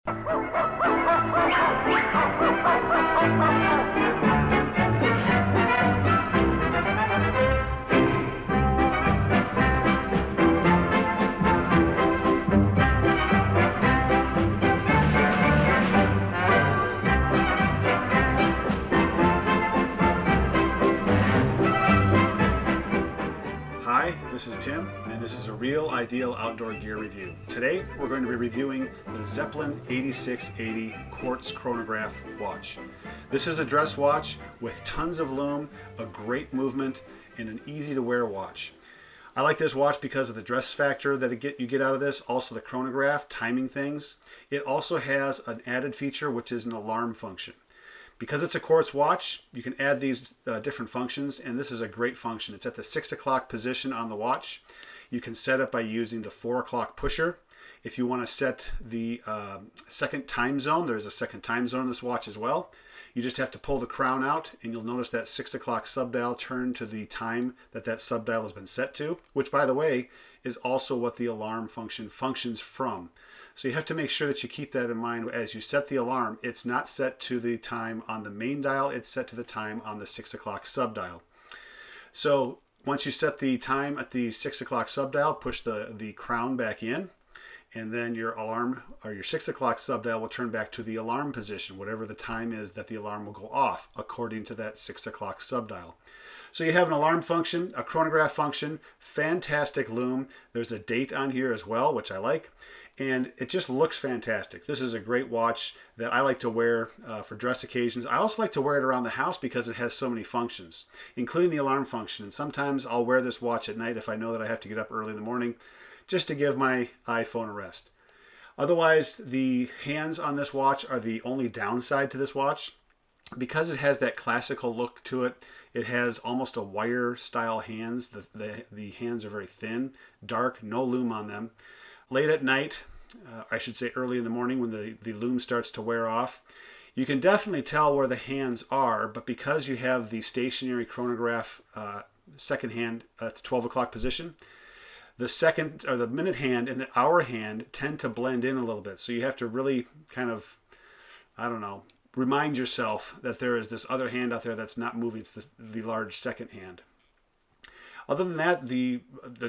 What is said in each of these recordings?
Hi, this is Tim, and this is a Real Ideal Outdoor Gear Review. Today, we're going to be reviewing the Zeppellin 8680 Quartz Chronograph watch. This is a dress watch with tons of lume, a great movement, and an easy-to-wear watch. I like this watch because of the dress factor that you get out of this, also the chronograph, timing things. It also has an added feature, which is an alarm function. Because it's a quartz watch, you can add these different functions, and this is a great function. It's at the 6 o'clock position on the watch. You can set it by using the 4 o'clock pusher. If you want to set the second time zone, there's a second time zone in this watch as well. You just have to pull the crown out, and you'll notice that 6 o'clock subdial turn to the time that subdial has been set to, which, by the way, is also what the alarm function functions from. So you have to make sure that you keep that in mind as you set the alarm. It's not set to the time on the main dial, it's set to the time on the 6 o'clock subdial. So once you set the time at the 6 o'clock subdial, push the crown back in, and then your alarm or your 6 o'clock subdial will turn back to the alarm position, whatever the time is that the alarm will go off according to that 6 o'clock subdial. So you have an alarm function, a chronograph function, fantastic lume. There's a date on here as well, which I like, and it just looks fantastic. This is a great watch that I like to wear for dress occasions. I also like to wear it around the house because it has so many functions, including the alarm function. And sometimes I'll wear this watch at night if I know that I have to get up early in the morning, just to give my iPhone a rest. Otherwise, the hands on this watch are the only downside to this watch. Because it has that classical look to it, it has almost a wire style hands. The hands are very thin, dark, no lume on them. Late at night, I should say early in the morning when the lume starts to wear off, you can definitely tell where the hands are, but because you have the stationary chronograph second hand at the 12 o'clock position, the second or the minute hand and the hour hand tend to blend in a little bit. So you have to really kind of, remind yourself that there is this other hand out there that's not moving. It's the large second hand. Other than that, the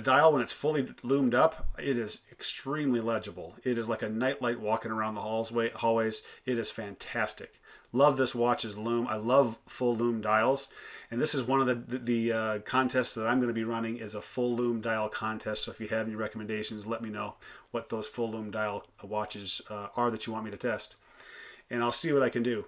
dial, when it's fully loomed up, it is extremely legible. It is like a nightlight walking around the hallways. It is fantastic. Love this watch's lume. I love full lume dials. And this is one of the contests that I'm going to be running is a full lume dial contest. So if you have any recommendations, let me know what those full lume dial watches are that you want me to test, and I'll see what I can do.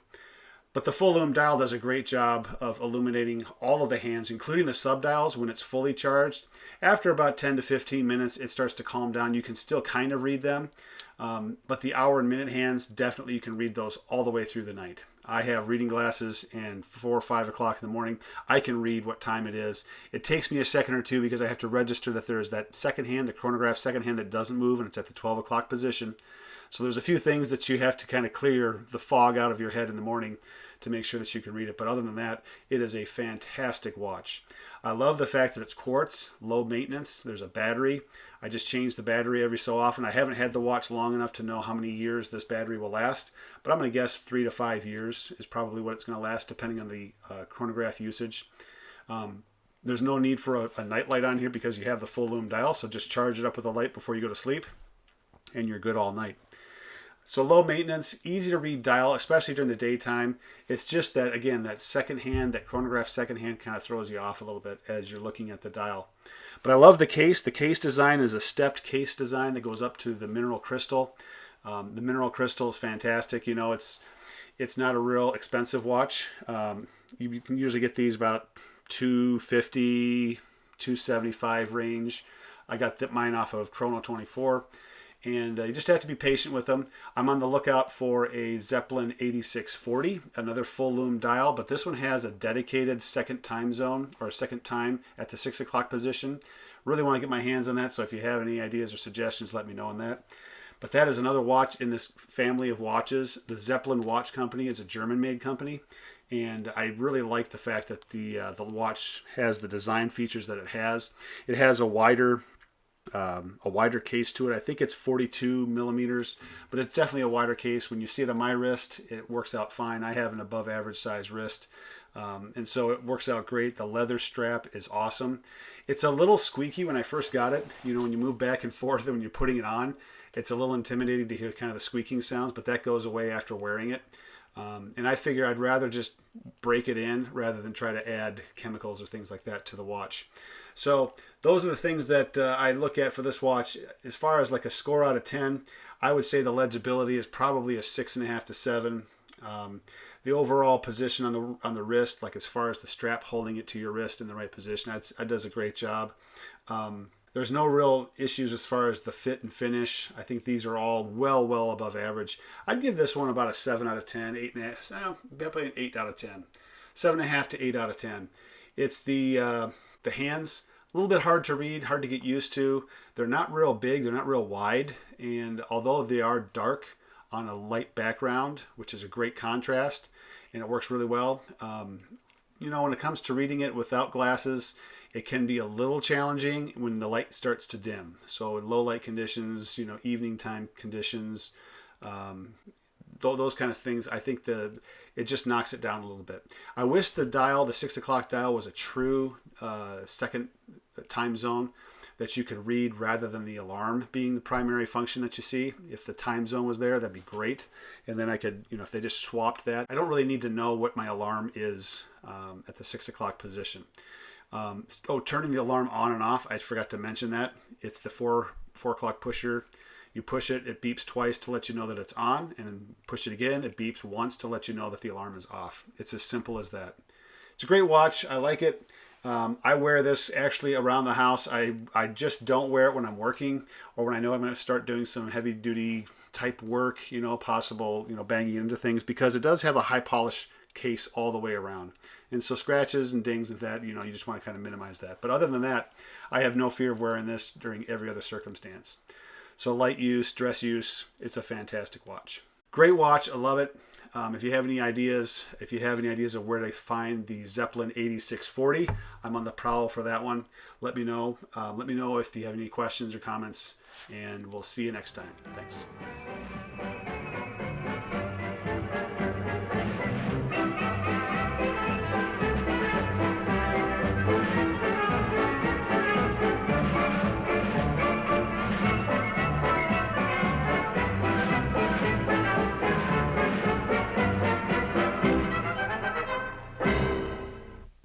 But the full lume dial does a great job of illuminating all of the hands, including the subdials when it's fully charged. After about 10 to 15 minutes, it starts to calm down. You can still kind of read them, but the hour and minute hands, definitely you can read those all the way through the night. I have reading glasses, and 4 or 5 o'clock in the morning, I can read what time it is. It takes me a second or two because I have to register that there is that second hand, the chronograph second hand, that doesn't move, and it's at the 12 o'clock position. So there's a few things that you have to kind of clear the fog out of your head in the morning to make sure that you can read it. But other than that, it is a fantastic watch. I love the fact that it's quartz, low maintenance. There's a battery. I just change the battery every so often. I haven't had the watch long enough to know how many years this battery will last, but I'm going to guess 3 to 5 years is probably what it's going to last, depending on the chronograph usage. There's no need for a night light on here because you have the full lume dial, so just charge it up with a light before you go to sleep, and you're good all night. So low maintenance, easy to read dial, especially during the daytime. It's just that, again, that second hand, that chronograph second hand kind of throws you off a little bit as you're looking at the dial. But I love the case. The case design is a stepped case design that goes up to the mineral crystal. The mineral crystal is fantastic. You know, it's not a real expensive watch. You can usually get these about $250, $275 range. I got mine off of Chrono24. And you just have to be patient with them. I'm on the lookout for a Zeppellin 8640, another full lume dial, but this one has a dedicated second time zone, or second time at the 6 o'clock position. Really want to get my hands on that, so if you have any ideas or suggestions, let me know on that. But that is another watch in this family of watches. The Zeppellin Watch Company is a German-made company, and I really like the fact that the watch has the design features that it has. It has a wider a wider case to it. I think it's 42 millimeters, but it's definitely a wider case. When you see it on my wrist, it works out fine. I have an above average size wrist, and so it works out great. The leather strap is awesome. It's a little squeaky when I first got it. You know, when you move back and forth and when you're putting it on, it's a little intimidating to hear kind of the squeaking sounds, but that goes away after wearing it. And I figure I'd rather just break it in rather than try to add chemicals or things like that to the watch. So those are the things that I look at for this watch. As far as like a score out of 10, I would say the legibility is probably a 6.5 to 7. The overall position on the wrist, like as far as the strap holding it to your wrist in the right position, that does a great job. There's no real issues as far as the fit and finish. I think these are all well above average. I'd give this one about a 7 out of 10, 8.5, definitely an 8 out of 10. 7.5 to 8 out of 10. It's the hands, a little bit hard to read, hard to get used to. They're not real big, they're not real wide, and although they are dark on a light background, which is a great contrast, and it works really well, you know, when it comes to reading it without glasses, it can be a little challenging when the light starts to dim. So in low light conditions, you know, evening time conditions, those kind of things, I think it just knocks it down a little bit. I wish the dial, the 6 o'clock dial, was a true second time zone that you could read rather than the alarm being the primary function that you see. If the time zone was there, that'd be great. And then I could, you know, if they just swapped that, I don't really need to know what my alarm is at the 6 o'clock position. Turning the alarm on and off, I forgot to mention that. It's the 4 o'clock pusher. You push it, it beeps twice to let you know that it's on, and then push it again, it beeps once to let you know that the alarm is off. It's as simple as that. It's a great watch. I like it. I wear this actually around the house. I just don't wear it when I'm working or when I know I'm going to start doing some heavy duty type work, you know, possible, you know, banging into things, because it does have a high polish case all the way around. And so scratches and dings and that, you know, you just want to kind of minimize that. But other than that, I have no fear of wearing this during every other circumstance. So light use, dress use, it's a fantastic watch. Great watch, I love it. If you have any ideas of where to find the Zeppellin 8640, I'm on the prowl for that one. Let me know. Let me know if you have any questions or comments, and we'll see you next time. Thanks.